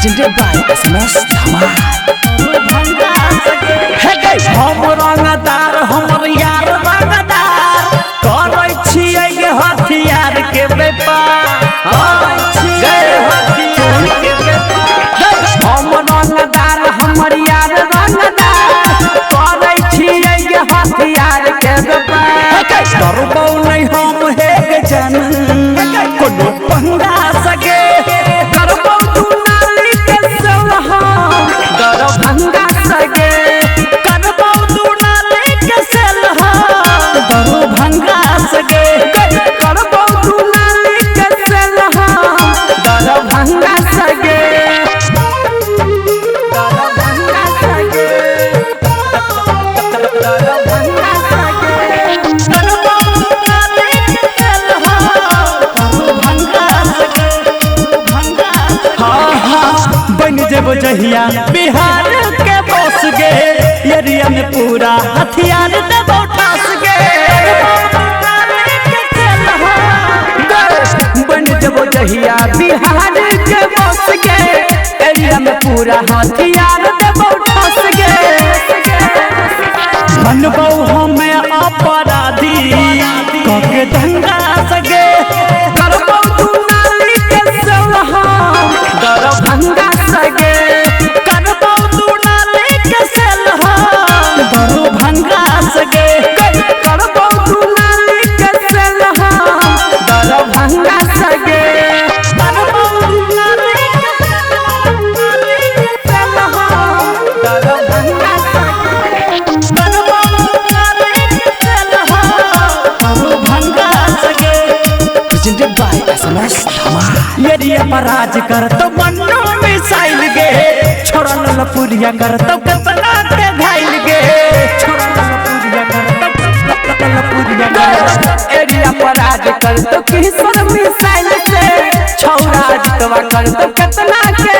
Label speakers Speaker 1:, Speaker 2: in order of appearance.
Speaker 1: presented by SMS Dhamal।
Speaker 2: हम रंगदार हमर यार रंगदार करै छियै गे हथियार के व्यापार हम रंगदार हमर यार रंगदार करै छियै गे हथियार के व्यापार डरबौ नहीं हम हे गे जन कोनो पंगा सके करबौ तू नाली के सलहा दरभंगा सके दरभंगा सगे करबौ तू नाली के सलहा दरभंगा सगे दरभंगा सगे दरभंगा सगे करबौ तू नाली के सलहा दरभंगा सगे दरभंगा। हाँ हाँ बन जेबो जहिया बिहार के बस गे एरिया में पूरा हथियार देबो ठास गे बन जेबो जहिया बिहार के बस गे एरिया में पूरा हथियार देबो ठास गे बनबौ हमें अपराधी कके दंगा सगे करबौ तू नाली के सलहा दरभंगा सगे करबौ तू नाली के सलहा दरभंगा सगे करबौ तू नाली के सलहा दरभंगा सगे करबौ तू नाली के सलहा दरभंगा सगे करबौ तू नाली के सलहा दरभंगा सगे
Speaker 1: presented by SMS Dhamal।
Speaker 2: Area पर राज कर तो मन्नो मिसाइल गे छोड़ा लपुरिया कर तो कतना के घायल गे छोड़ा लपुरिया कर तो लपुरिया कर एरिया पर राज कर तो किसर मिसाइल से छोड़ा जितवा कर तो कतना के